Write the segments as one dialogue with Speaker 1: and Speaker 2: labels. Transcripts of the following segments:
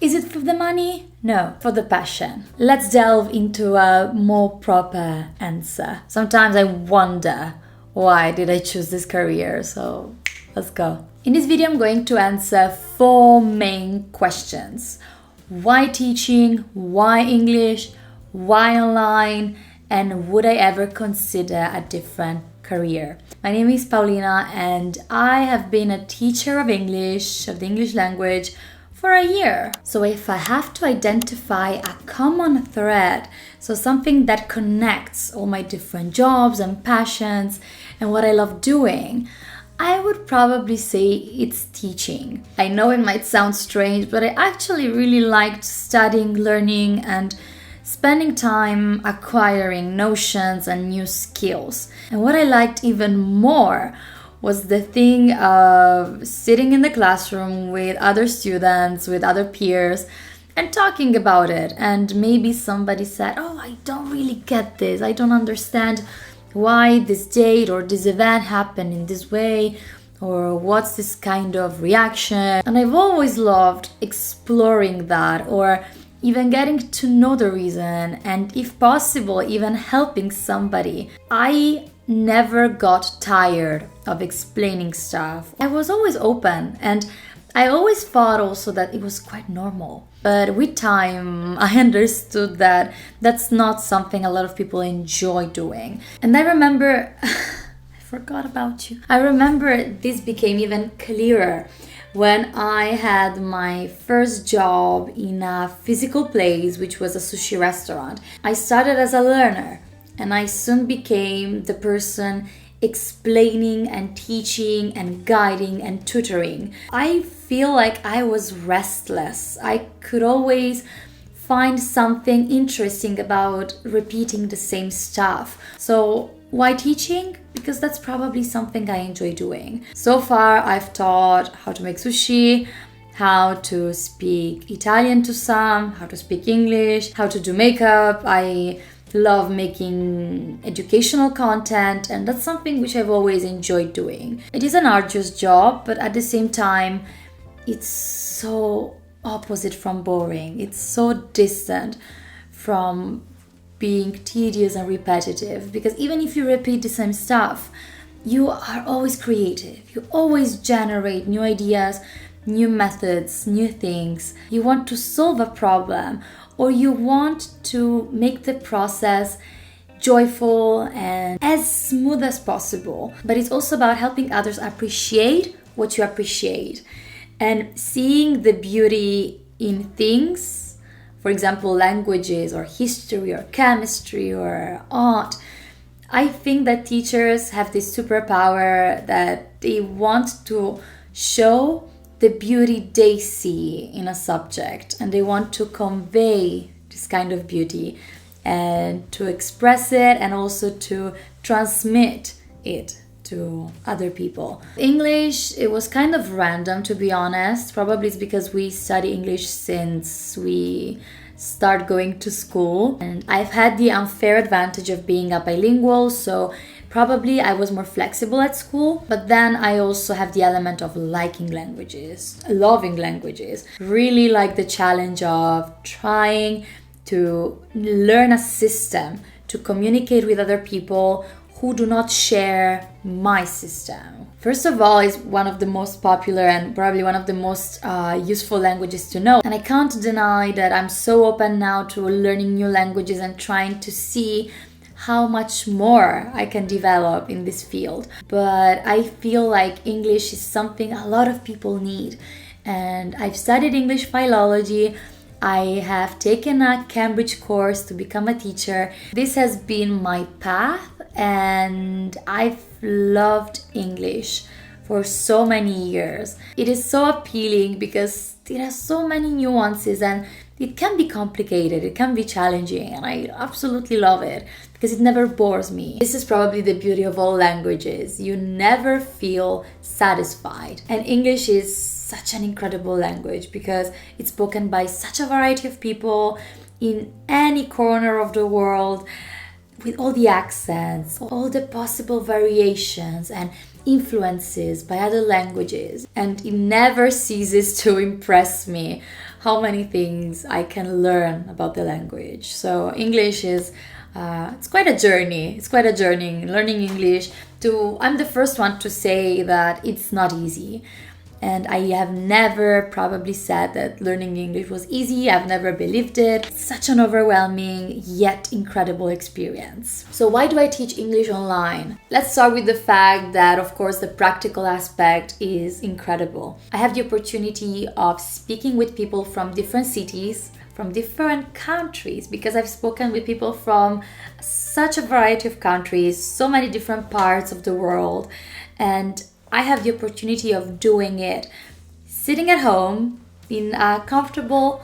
Speaker 1: Is it for the money? No, for the passion. Let's delve into a more proper answer. Sometimes I wonder, why did I choose this career? So let's go. In this video, I'm going to answer 4 main questions. Why teaching? Why English? Why online? And would I ever consider a different career? My name is Paulina and I have been a teacher of English, of the English language, for a year. So if I have to identify a common thread, so something that connects all my different jobs and passions and what I love doing, I would probably say it's teaching. I know it might sound strange, but I actually really liked studying, learning, and spending time acquiring notions and new skills. And what I liked even more was the thing of sitting in the classroom with other students, with other peers, and talking about it. And maybe somebody said, oh, I don't really get this. I don't understand why this date or this event happened in this way, or what's this kind of reaction. And I've always loved exploring that, or even getting to know the reason, and if possible, even helping somebody. I never got tired of explaining stuff. I was always open, and I always thought also that it was quite normal. But with time, I understood that that's not something a lot of people enjoy doing. And I remember, I forgot about you. I remember this became even clearer when I had my first job in a physical place, which was a sushi restaurant. I started as a learner and I soon became the person explaining and teaching and guiding and tutoring. I feel like I was restless. I could always find something interesting about repeating the same stuff. So why teaching? Because that's probably something I enjoy doing. So far, I've taught how to make sushi, how to speak Italian to some, how to speak English, how to do makeup. I love making educational content, and that's something which I've always enjoyed doing. It is an arduous job, but at the same time, it's so opposite from boring. It's so distant from being tedious and repetitive, because even if you repeat the same stuff, you are always creative. You always generate new ideas, new methods, new things. You want to solve a problem, or you want to make the process joyful and as smooth as possible. But it's also about helping others appreciate what you appreciate and seeing the beauty in things. For example, languages or history or chemistry or art. I think that teachers have this superpower that they want to show the beauty they see in a subject, and they want to convey this kind of beauty and to express it and also to transmit it to other people. English, it was kind of random, to be honest. Probably it's because we study English since we start going to school, and I've had the unfair advantage of being a bilingual, so probably I was more flexible at school. But then I also have the element of liking languages, loving languages, really like the challenge of trying to learn a system to communicate with other people who do not share my system. First of all, it's one of the most popular and probably one of the most useful languages to know. And I can't deny that I'm so open now to learning new languages and trying to see how much more I can develop in this field. But I feel like English is something a lot of people need. And I've studied English philology. I have taken a Cambridge course to become a teacher. This has been my path, and I've loved English for so many years. It is so appealing because it has so many nuances and it can be complicated, it can be challenging, and I absolutely love it because it never bores me. This is probably the beauty of all languages. You never feel satisfied. And English is such an incredible language because it's spoken by such a variety of people in any corner of the world, with all the accents, all the possible variations and influences by other languages. And it never ceases to impress me how many things I can learn about the language. So English is it's quite a journey. It's quite a journey learning English. I'm the first one to say that it's not easy. And I have never probably said that learning English was easy. I've never believed it. It's such an overwhelming yet incredible experience. So why do I teach English online? Let's start with the fact that, of course, the practical aspect is incredible. I have the opportunity of speaking with people from different cities, from different countries, because I've spoken with people from such a variety of countries, so many different parts of the world, and I have the opportunity of doing it sitting at home in a comfortable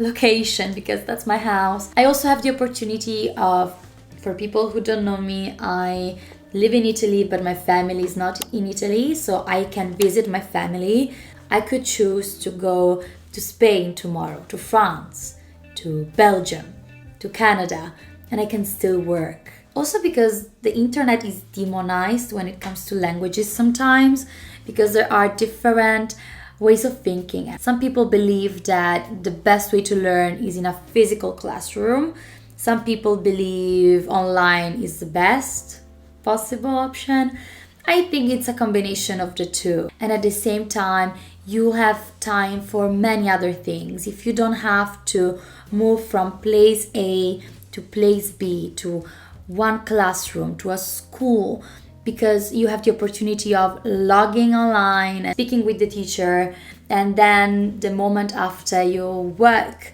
Speaker 1: location, because that's my house. I also have the opportunity of, for people who don't know me, I live in Italy, but my family is not in Italy, so I can visit my family. I could choose to go to Spain tomorrow, to France, to Belgium, to Canada, and I can still work. Also because the internet is demonized when it comes to languages sometimes, because there are different ways of thinking. Some people believe that the best way to learn is in a physical classroom. Some people believe online is the best possible option. I think it's a combination of the two. And at the same time, you have time for many other things. If you don't have to move from place A to place B, to one classroom, to a school, because you have the opportunity of logging online and speaking with the teacher, and then the moment after you work,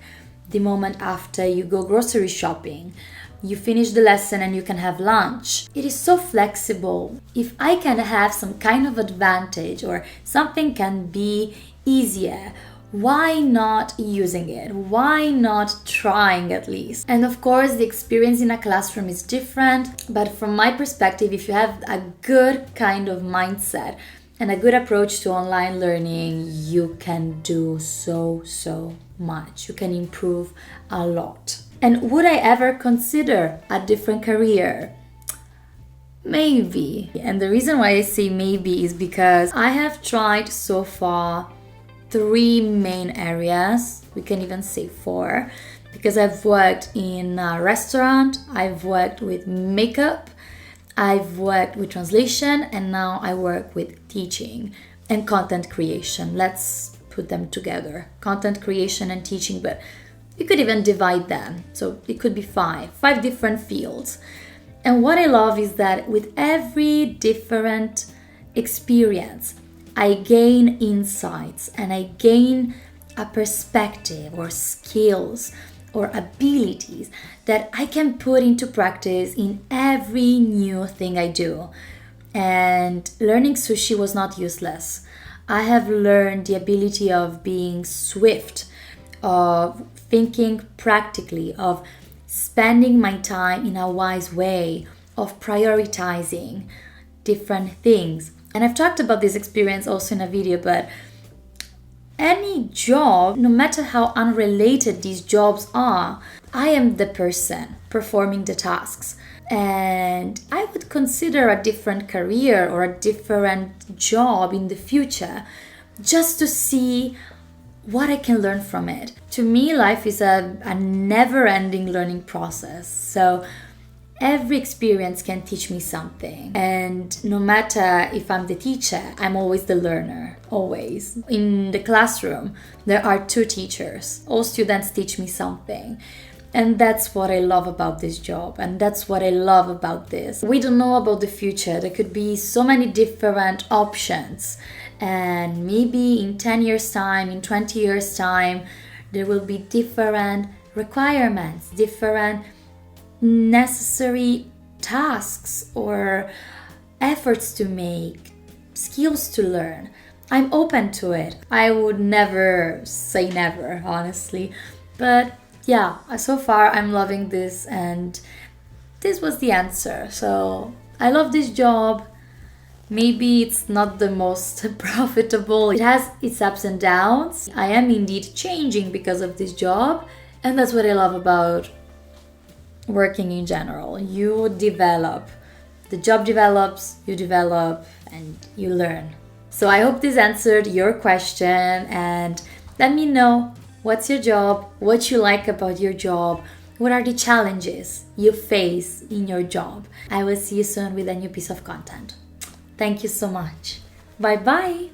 Speaker 1: the moment after you go grocery shopping, you finish the lesson and you can have lunch. It is so flexible. If I can have some kind of advantage or something can be easier, why not using it? Why not trying at least? And of course, the experience in a classroom is different, but from my perspective, if you have a good kind of mindset and a good approach to online learning, you can do so much. You can improve a lot. And would I ever consider a different career? Maybe. And the reason why I say maybe is because I have tried so far 3 main areas. We can even say 4, because I've worked in a restaurant, I've worked with makeup, I've worked with translation, and now I work with teaching and content creation. Let's put them together. Content creation and teaching, but you could even divide them. So it could be 5 different fields. And what I love is that with every different experience, I gain insights and I gain a perspective or skills or abilities that I can put into practice in every new thing I do. And learning sushi was not useless. I have learned the ability of being swift, of thinking practically, of spending my time in a wise way, of prioritizing different things. And I've talked about this experience also in a video, but any job, no matter how unrelated these jobs are, I am the person performing the tasks. And I would consider a different career or a different job in the future just to see what I can learn from it. To me, life is a never-ending learning process. So every experience can teach me something. And no matter if I'm the teacher, I'm always the learner, always. In the classroom, there are 2 teachers. All students teach me something. And that's what I love about this job. And that's what I love about this. We don't know about the future. There could be so many different options. And maybe in 10 years' time, in 20 years' time, there will be different requirements, different necessary tasks or efforts to make, skills to learn. I'm open to it. I would never say never, honestly. But yeah, so far I'm loving this, and this was the answer. So I love this job. Maybe it's not the most profitable. It has its ups and downs. I am indeed changing because of this job, and that's what I love about working in general. You develop, the job develops, you develop, and you learn. So I hope this answered your question, and let me know What's your job? What you like about your job? What are the challenges you face in your job? I will see you soon with a new piece of content. Thank you so much. Bye bye.